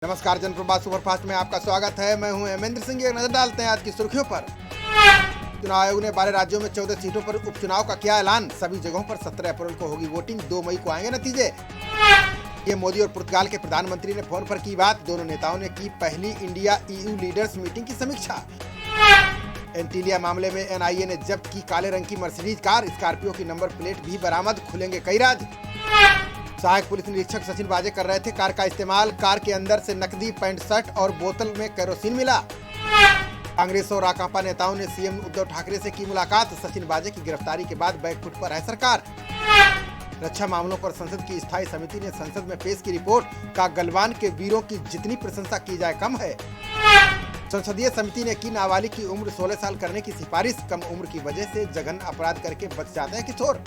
नमस्कार, जनप्रभात सुपरफास्ट में आपका स्वागत है। मैं हूं हेमेंद्र सिंह। एक नजर डालते हैं आज की सुर्खियों पर। चुनाव आयोग ने 12 राज्यों में 14 सीटों पर उपचुनाव का किया ऐलान। सभी जगहों पर 17 अप्रैल को होगी वोटिंग, 2 मई को आएंगे नतीजे। ये मोदी और पुर्तगाल के प्रधानमंत्री ने फोन पर की बात। दोनों नेताओं ने की पहली इंडिया EU लीडर्स मीटिंग की समीक्षा। एंटीलिया मामले में NIA ने जब्त की काले रंग की मर्सिडीज कार, स्कॉर्पियो की नंबर प्लेट भी बरामद। खुलेंगे कई राज। सहायक पुलिस निरीक्षक सचिन बाजे कर रहे थे कार का इस्तेमाल। कार के अंदर से नकदी, पैंट शर्ट और बोतल में केरोसिन मिला। कांग्रेस और राकांपा नेताओं ने सीएम उद्धव ठाकरे से की मुलाकात। सचिन बाजे की गिरफ्तारी के बाद बैकफुट पर है सरकार। रक्षा मामलों पर संसद की स्थायी समिति ने संसद में पेश की रिपोर्ट। का गलवान के वीरों की जितनी प्रशंसा की जाए कम है। संसदीय समिति ने की नाबालिग की उम्र 16 साल करने की सिफारिश। कम उम्र की वजह से जघन्य अपराध करके बच जाते हैं किशोर।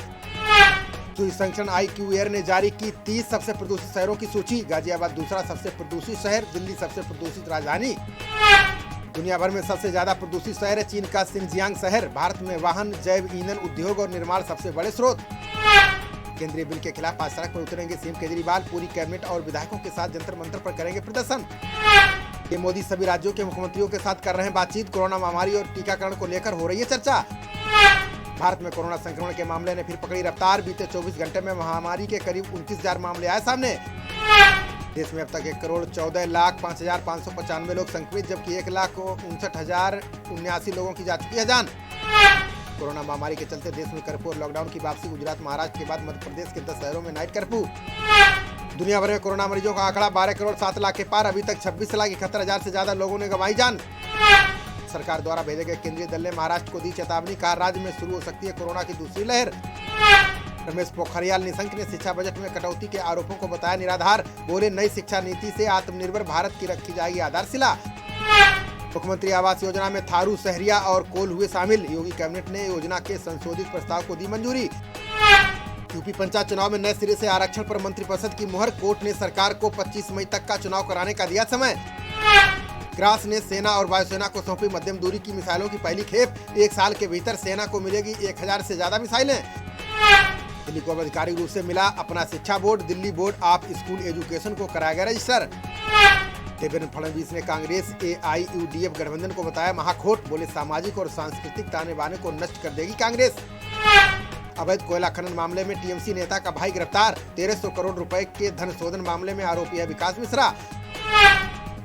संगठन IQAir ने जारी की 30 सबसे प्रदूषित शहरों की सूची। गाजियाबाद दूसरा सबसे प्रदूषित शहर, दिल्ली सबसे प्रदूषित राजधानी। दुनिया भर में सबसे ज्यादा प्रदूषित शहर है चीन का शिनजियांग शहर। भारत में वाहन, जैव ईंधन उद्योग और निर्माण सबसे बड़े स्रोत। केंद्रीय बिल के खिलाफ आज सड़क पर उतरेंगे सीएम केजरीवाल। पूरी कैबिनेट और विधायकों के साथ जंतर मंतर पर करेंगे प्रदर्शन। ये मोदी सभी राज्यों के मुख्यमंत्रियों के साथ कर रहे हैं बातचीत। कोरोना महामारी और टीकाकरण को लेकर हो रही है चर्चा। भारत में कोरोना संक्रमण के मामले ने फिर पकड़ी रफ्तार। बीते 24 घंटे में महामारी के करीब 29,000 मामले आए सामने। देश में अब तक 1,14,05,595 लोग संक्रमित, जबकि 1,59,079 लोगों की जा चुकी है जान। कोरोना महामारी के चलते देश में कर्फ्यू और लॉकडाउन की वापसी। गुजरात, महाराष्ट्र के बाद मध्य प्रदेश के 10 शहरों में नाइट कर्फ्यू। दुनिया भर में कोरोना मरीजों का आंकड़ा 12 करोड़ 7 लाख के पार। अभी तक 26,71,000 से ज्यादा लोगों ने गंवाई जान। सरकार द्वारा भेजे गए केंद्रीय दल ने महाराष्ट्र को दी चेतावनी। कहा राज्य में शुरू हो सकती है कोरोना की दूसरी लहर। रमेश पोखरियाल निशंक ने शिक्षा बजट में कटौती के आरोपों को बताया निराधार। बोले नई शिक्षा नीति से आत्मनिर्भर भारत की रखी जाएगी आधारशिला। मुख्यमंत्री आवास योजना में थारू, सहरिया और कोल हुए शामिल। योगी कैबिनेट ने योजना के संशोधित प्रस्ताव को दी मंजूरी। यूपी पंचायत चुनाव में नए सिरे से आरक्षण पर मंत्रिपरिषद की मुहर। कोर्ट ने सरकार को 25 मई तक का चुनाव कराने का दिया समय। ग्रास ने सेना और वायुसेना को सौंपी मध्यम दूरी की मिसाइलों की पहली खेप। 1 साल के भीतर सेना को मिलेगी 1000 से ज्यादा मिसाइलें। दिल्ली को आधिकारिक रूप से मिला अपना शिक्षा board. Delhi board of school education को कराया गया रजिस्टर। देवेंद्र फडणवीस ने कांग्रेस AIUDF गठबंधन को बताया महाखोट। बोले सामाजिक और सांस्कृतिक ताने बाने को नष्ट कर देगी कांग्रेस। अवैध कोयला खनन मामले में TMC नेता का भाई गिरफ्तार। 1300 करोड़ रुपए के धन शोधन मामले में आरोपी है विकास मिश्रा।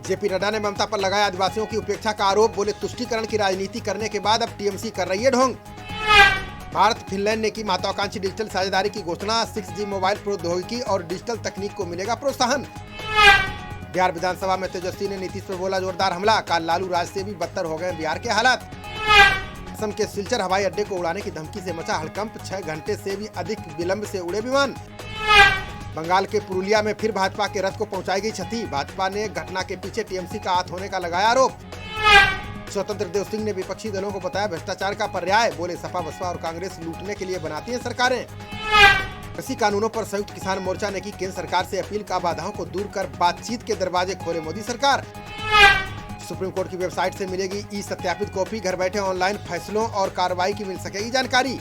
JP नड्डा ने ममता पर लगाया आदिवासियों की उपेक्षा का आरोप। बोले तुष्टीकरण की राजनीति करने के बाद अब TMC कर रही है ढोंग। भारत फिनलैंड ने की महत्वाकांक्षी डिजिटल साझेदारी की घोषणा। 6G मोबाइल प्रौद्योगिकी और डिजिटल तकनीक को मिलेगा प्रोत्साहन। बिहार विधानसभा में तेजस्वी ने नीतीश पर बोला जोरदार हमला। कहा लालू राज से भी बदतर हो गए बिहार के हालात। असम के सिलचर हवाई अड्डे को उड़ाने की धमकी से मचा हड़कंप। 6 घंटे से भी अधिक विलंब से उड़े विमान। बंगाल के पुरुलिया में फिर भाजपा के रथ को पहुंचाई गई क्षति। भाजपा ने घटना के पीछे TMC का हाथ होने का लगाया आरोप। स्वतंत्र देव सिंह ने विपक्षी दलों को बताया भ्रष्टाचार का पर्याय। बोले सपा, बसपा और कांग्रेस लूटने के लिए बनाती है सरकारें। कृषि कानूनों पर संयुक्त किसान मोर्चा ने की केंद्र सरकार से अपील। का बाधाओं को दूर कर बातचीत के दरवाजे खोले मोदी सरकार। सुप्रीम कोर्ट की वेबसाइट से मिलेगी ई-सत्यापित कॉपी। घर बैठे ऑनलाइन फैसलों और कार्रवाई की मिल सकेगी जानकारी।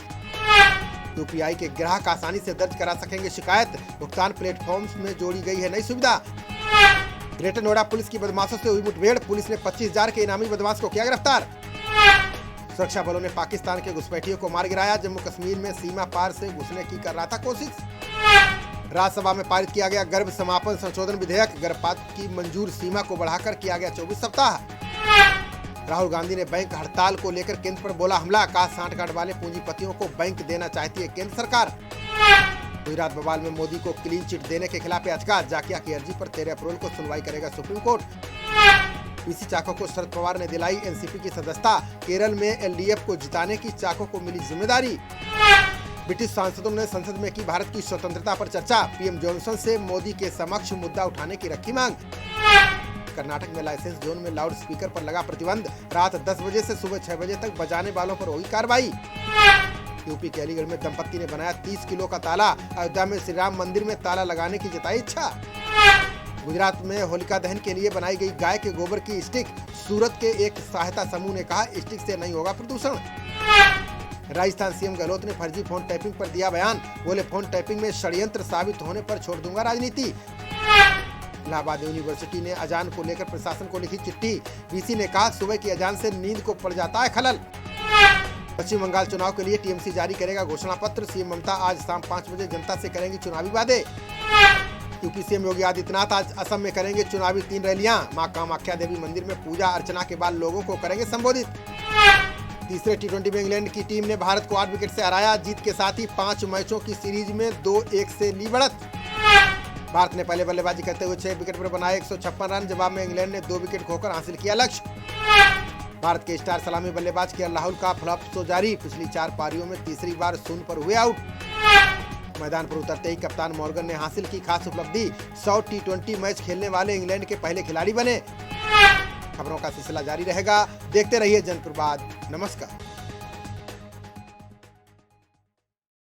UPI के ग्राहक आसानी से दर्ज करा सकेंगे शिकायत। भुगतान प्लेटफॉर्म्स में जोड़ी गई है नई सुविधा। ग्रेटर नोएडा पुलिस की बदमाशों से हुई मुठभेड़। पुलिस ने 25,000 के इनामी बदमाश को किया गिरफ्तार। सुरक्षा बलों ने पाकिस्तान के घुसपैठियों को मार गिराया। जम्मू कश्मीर में सीमा पार से घुसने की कर रहा था कोशिश। राज्यसभा में पारित किया गया गर्भ समापन संशोधन विधेयक। गर्भपात की मंजूर सीमा को बढ़ाकर किया गया 24 सप्ताह। राहुल गांधी ने बैंक हड़ताल को लेकर केंद्र पर बोला हमला। कहा 60 गांठ वाले पूंजीपतियों को बैंक देना चाहती है केंद्र सरकार। गुजरात बवाल में मोदी को क्लीन चिट देने के खिलाफ याचिका। जाकिया की अर्जी पर 13 अप्रैल को सुनवाई करेगा सुप्रीम कोर्ट। PC चाको को शरद पवार ने दिलाई NCP की सदस्यता। केरल में LDF को जिताने की चाको को मिली जिम्मेदारी। ब्रिटिश सांसदों ने संसद में की भारत की स्वतंत्रता पर चर्चा। PM जॉनसन से मोदी के समक्ष मुद्दा उठाने की रखी मांग। कर्नाटक में लाइसेंस जोन में लाउड स्पीकर पर लगा प्रतिबंध। रात 10 बजे से सुबह 6 बजे तक बजाने वालों पर होगी कार्रवाई। यूपी के अलीगढ़ में दंपत्ति ने बनाया 30 किलो का ताला। अयोध्या में श्री राम मंदिर में ताला लगाने की जताई इच्छा। गुजरात में होलिका दहन के लिए बनाई गई गाय के गोबर की स्टिक। सूरत के एक सहायता समूह ने कहा स्टिक से नहीं होगा प्रदूषण। राजस्थान CM गहलोत ने फर्जी फोन टैपिंग पर दिया बयान। बोले फोन टैपिंग में षड्यंत्र साबित होने पर छोड़ दूंगा राजनीति। इलाहाबाद यूनिवर्सिटी ने अजान को लेकर प्रशासन को लिखी चिट्ठी। वीसी ने कहा सुबह की अजान से नींद को पड़ जाता है खलल। पश्चिम बंगाल चुनाव के लिए टीएमसी जारी करेगा घोषणा पत्र। सीएम ममता आज शाम 5 बजे जनता से करेंगी चुनावी वादे। यूपी सीएम योगी आदित्यनाथ आज असम में करेंगे चुनावी 3 रैलियां। मां कामाख्या देवी मंदिर में पूजा अर्चना के बाद लोगों को करेंगे संबोधित। तीसरे टी20 में इंग्लैंड की टीम ने भारत को 8 विकेट से हराया। जीत के साथ ही 5 मैचों की सीरीज में 2-1 से ली बढ़त। भारत ने पहले बल्लेबाजी करते हुए 6 विकेट पर बनाए 156 रन। जवाब में इंग्लैंड ने 2 विकेट खोकर हासिल किया लक्ष्य। भारत के स्टार सलामी बल्लेबाज केएल राहुल का फ्लॉप शो जारी। पिछली 4 पारियों में तीसरी बार शून्य पर हुए आउट। मैदान पर उतरते ही कप्तान मॉर्गन ने हासिल की खास उपलब्धि। 100 टी20 मैच खेलने वाले इंग्लैंड के पहले खिलाड़ी बने। खबरों का सिलसिला जारी रहेगा, देखते रहिए जनप्रवाद। नमस्कार।